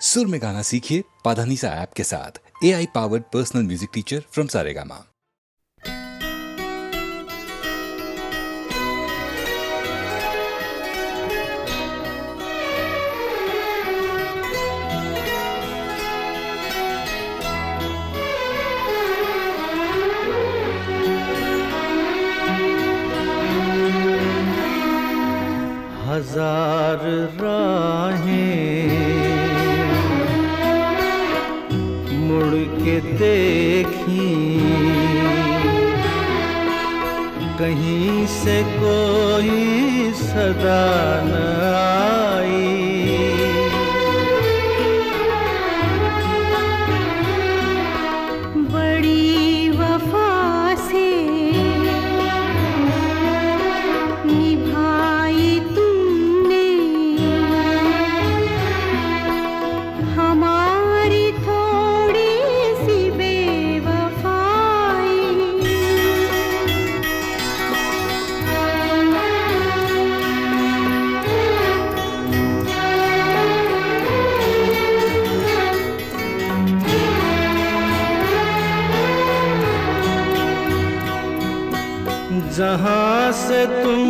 सुर में गाना सीखिए पाधानीसा ऐप के साथ। AI powered personal music teacher from Saregama. हजार राहें मुड़ के देखी, कहीं से कोई सदा न आई। बड़ी वफा से निभाई तुमने हमारी थोड़ी सी बेवफाई। जहाँ से तुम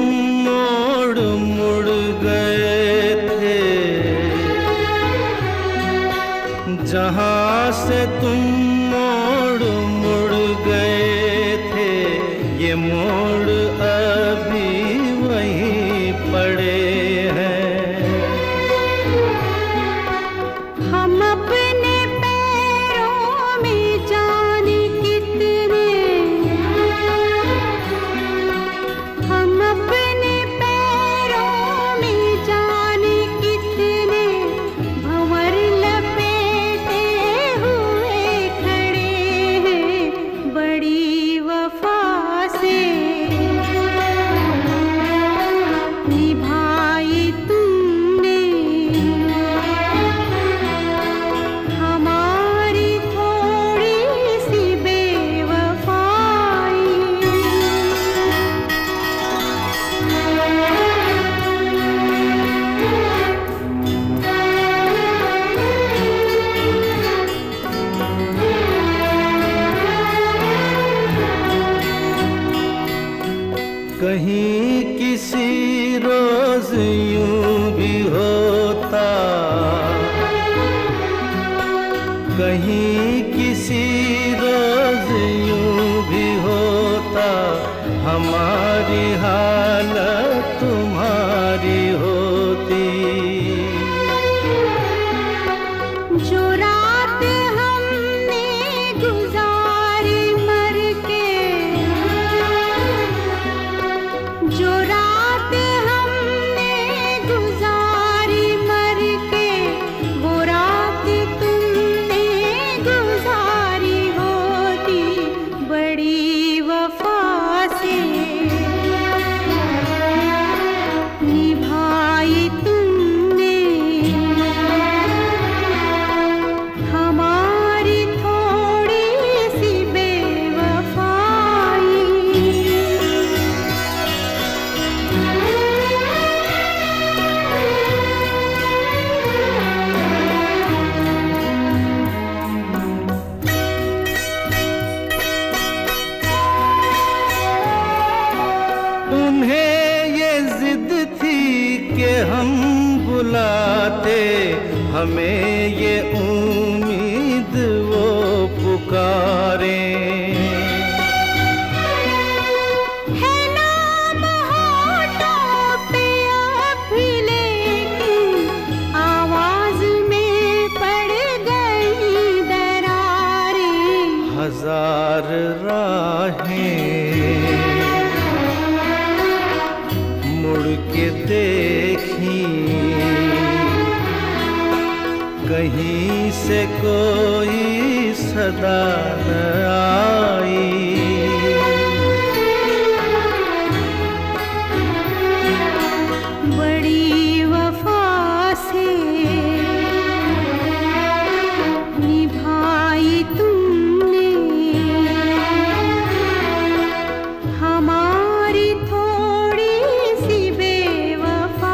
मोड़ मुड़ गए थे, जहाँ से तुम मोड़ मुड़ गए थे, ये मोड़ अभी वहीं पड़े हैं। हम अपने पैरों में जाने कितने, हम अपने पैरों में जाने कितने भंवर लपेटे हुए खड़े हैं। बड़ी वफा से निभाई तुमने हमारी थोड़ी सी बेवफाई। कहीं किसी रोज यूं भी होता, कहीं किसी रोज यूं भी होता, हमारी हालत तुम्हारी होती। जो रात हमने गुजारी मर के, जो रात हमने गुजारी मर के, वो रात तुमने गुजारी होती। बड़ी वफा से निभाई तुमने हमारी थोड़ी सी बेवफाई। उन्हें ये जिद थी कि हम बुलाते, हमें ये उम्मीद वो पुकारें। है नाम होठों पे अब भी, लेकिन आवाज में पड़ गई दरारें। हजार राहें मुड़ के देखी, कहीं से कोई सदा न आई। बड़ी वफा से निभाई तुमने हमारी थोड़ी सी बेवफाई।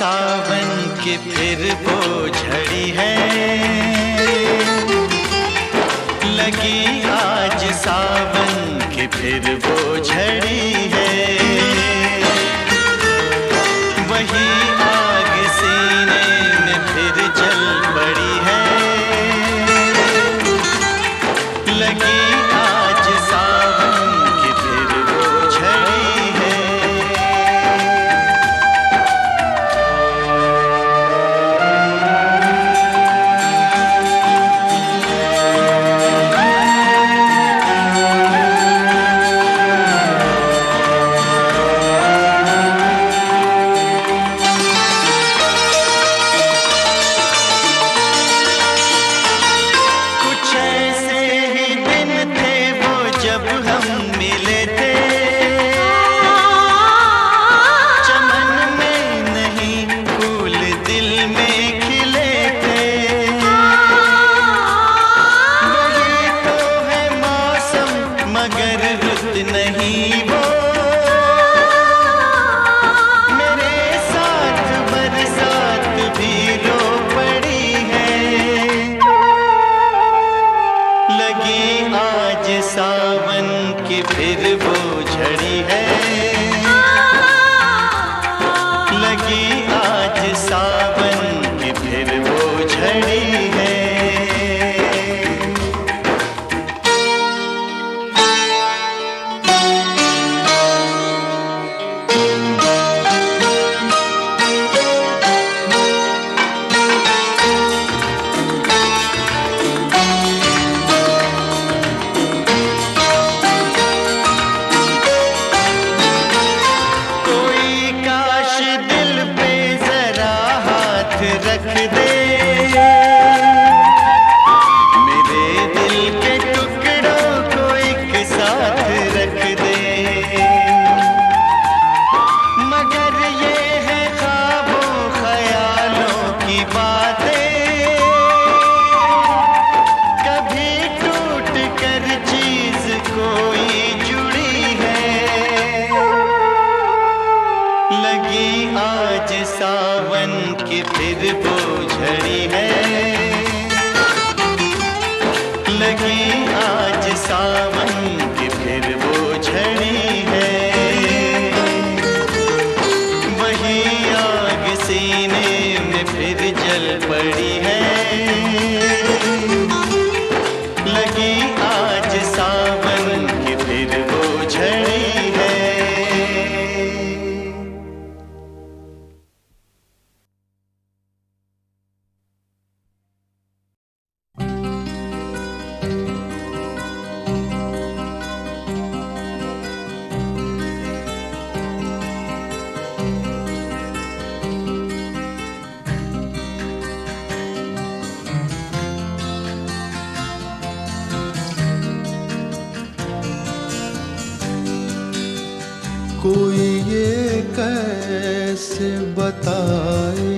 सावन की फिर वो झड़ी है, लगी आज सावन की फिर वो झड़ी है। वही आग सीने में फिर जल पड़ी है, लगी आज सावन की फिर वो झड़ी है। सावन की फिर वो झड़ी है, लगी आज सावन की फिर वो झड़ी है। रख दे मेरे दिल के टुकड़ों को एक साथ रख दे, मगर ये है ख्वाबों ख्यालों की बातें, कभी टूट कर चीज कोई जुड़ी है। लगी आज सावन की फिर वो झड़ी है, लगी आज सावन की फिर वो झड़ी है। वही आग सीने में फिर जल पड़ी है, लगी आज सावन की फिर वो झड़ी है। कोई ये कैसे बताए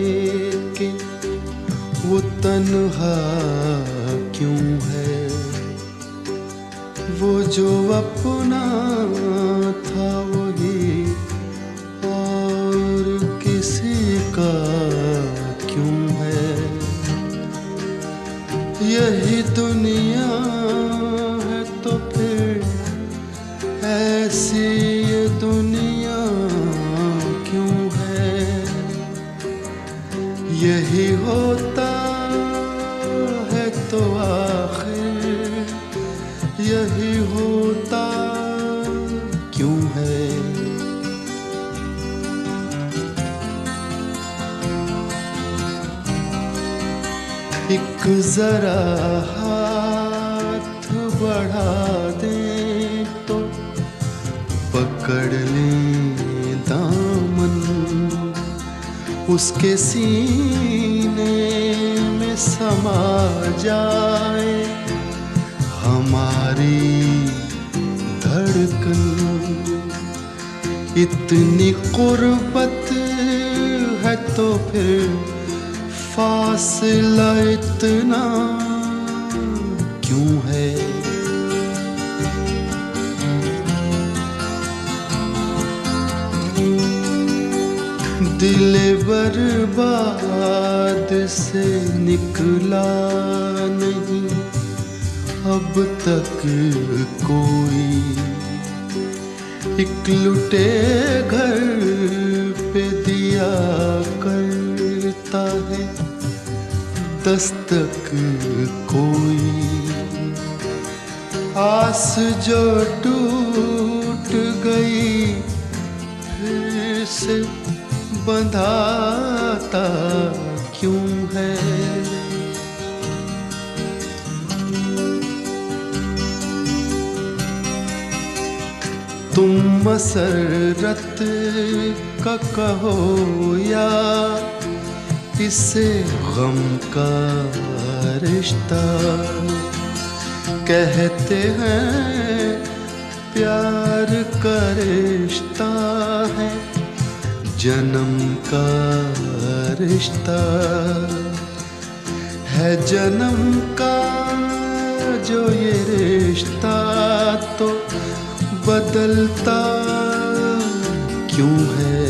कि वो तन्हा क्यों है, वो जो अपना था वही और किसी का क्यों है। यही दुनिया है तो फिर ऐसी ये दुनिया क्यों है। यही होता है तो आखिर यही होता क्यों है। एक जरा हाथ बढ़ा दे तो पकड़ लें दामन, उसके सीने में समा जाए हमारी धड़कन। इतनी कुर्बत है तो फिर फासला इतना क्यों है। दिल निकले बर्बाद से निकला नहीं अब तक कोई। एक लुटे घर पे दिया करता है दस्तक कोई। आस जो टूट गई फिर से बंधाता क्यों है। तुम मसरत का कहो या इसे गम का रिश्ता। कहते हैं प्यार का रिश्ता है जन्म का रिश्ता है जन्म का जो ये रिश्ता तो बदलता क्यों है।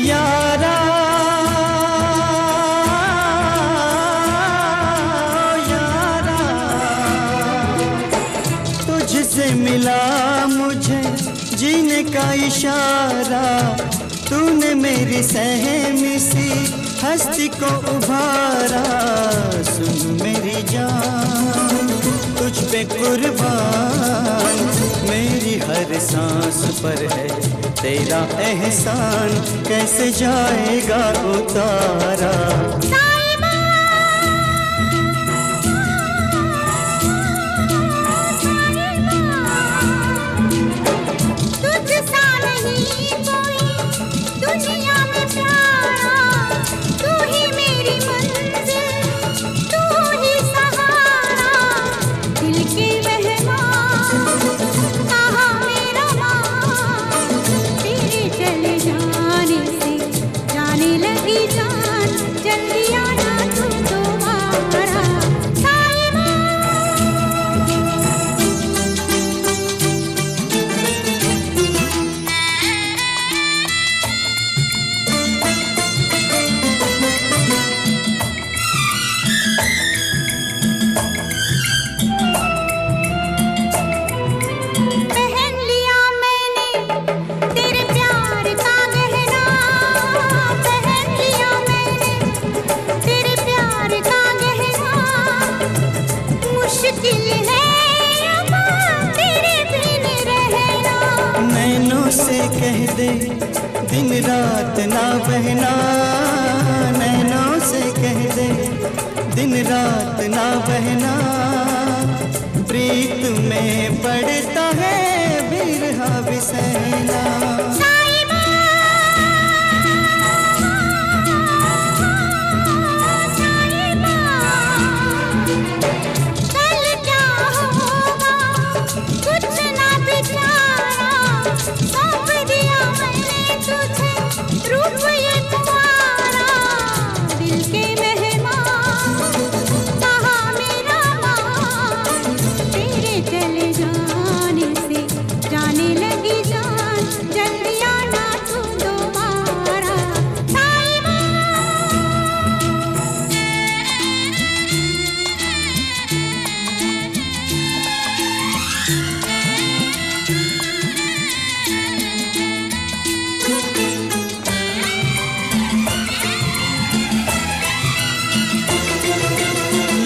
यारा यारा तुझसे मिला मुझे जीने का इशारा, तूने मेरी सहमी सी हस्ती को उभारा। सुन मेरी जान तुझ पे कुर्बान, मेरी हर सांस पर है तेरा एहसान, कैसे जाएगा उतारा। कह दे दिन रात ना बहना, नैनों से कह दे दिन रात ना बहना, प्रीत में पड़ता है बिरहा बिसैना।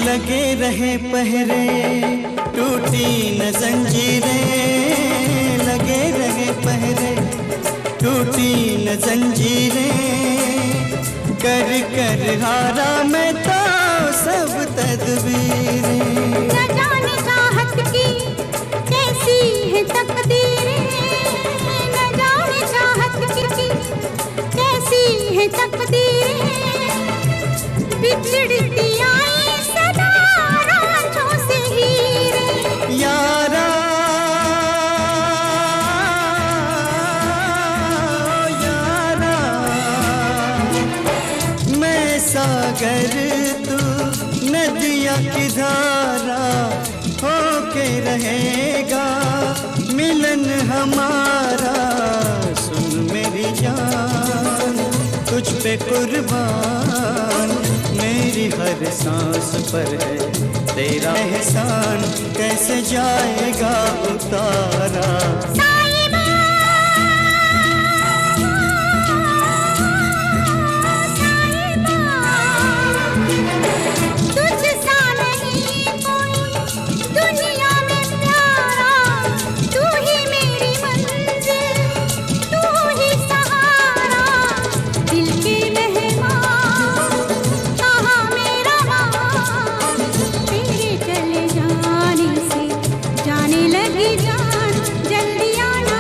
लगे रहे पहरे टूटी न जंजीरें, लगे रहे पहरे टूटी न जंजीरें, कर कर हारा मैं तो सब तदबीरें। न जाने चाहत की कैसी है तकदीरें, न जाने चाहत की कैसी है तकदीरें, बिछड़ती आई सदा रांझों से हीरे। यारा यारा मैं सागर तू नदिया की धारा, होके रहेगा मिलन हमारा। सुन मेरी जान तुझ पे कुर्बान, मेरी हर सांस पर है तेरा एहसान, कैसे जाएगा उतारा। जाने लगी जान जल्दी आना।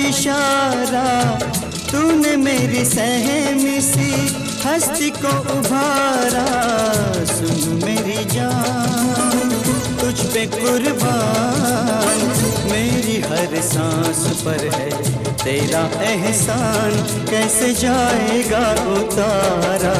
इशारा, तूने मेरी सहमी सी हस्ती को उभारा। सुन मेरी जान, तुझ पे कुर्बान, मेरी हर सांस पर है तेरा एहसान, कैसे जाएगा उतारा।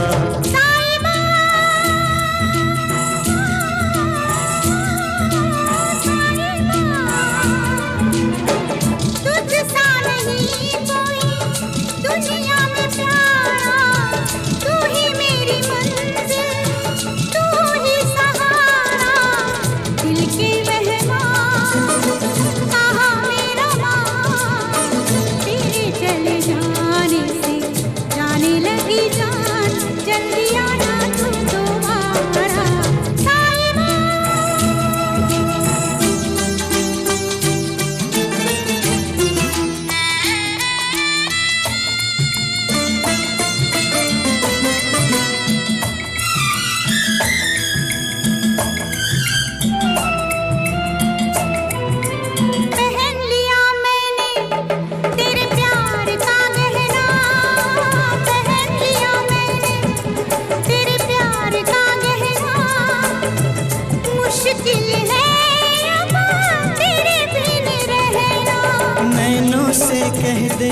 कह दे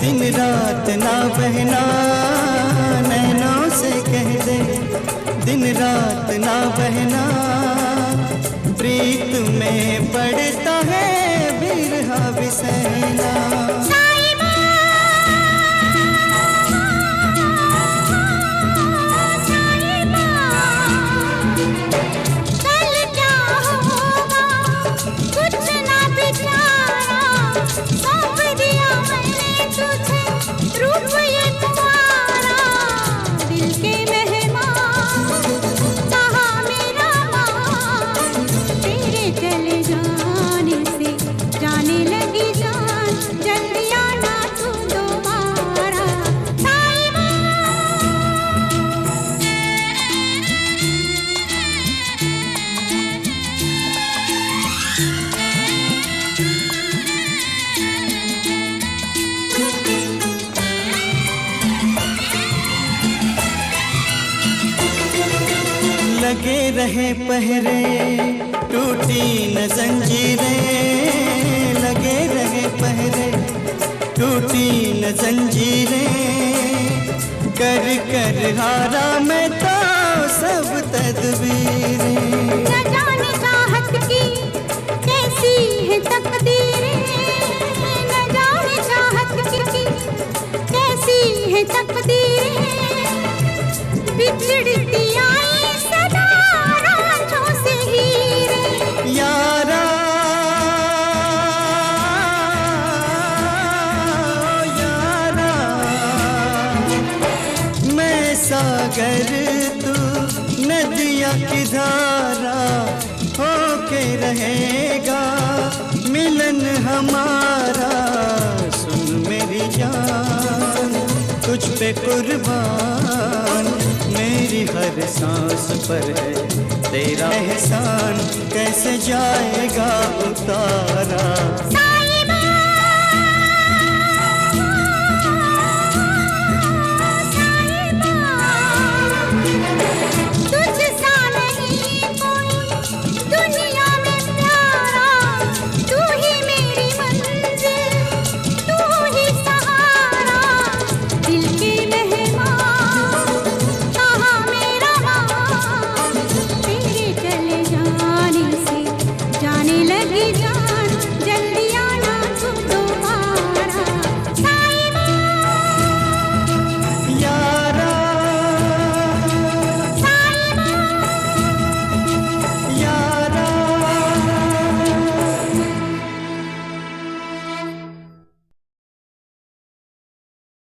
दिन रात ना बहना, नैनों से कह दे दिन रात ना बहना। प्रीत में पड़ता है बिरहा बिसैना। लगे रहे पहरे टूटी न जंजीरें, लगे रहे पहरे टूटी न जंजीरें। कर कर हारा मैं तो सब तदबीरें। न जाने चाहत की कैसी है तकदीरें, न जाने चाहत की कैसी है तकदीरें। बिछड़ती आई सदा रांझों से हीरे। यारा यारा, मैं सागर तू नदिया की धारा, होके रहेगा मिलन हमारा। सुन मेरी जान, तुझ पे कुर्बान, मेरी हर सांस पर है तेरा एहसान, कैसे जाएगा उतारा।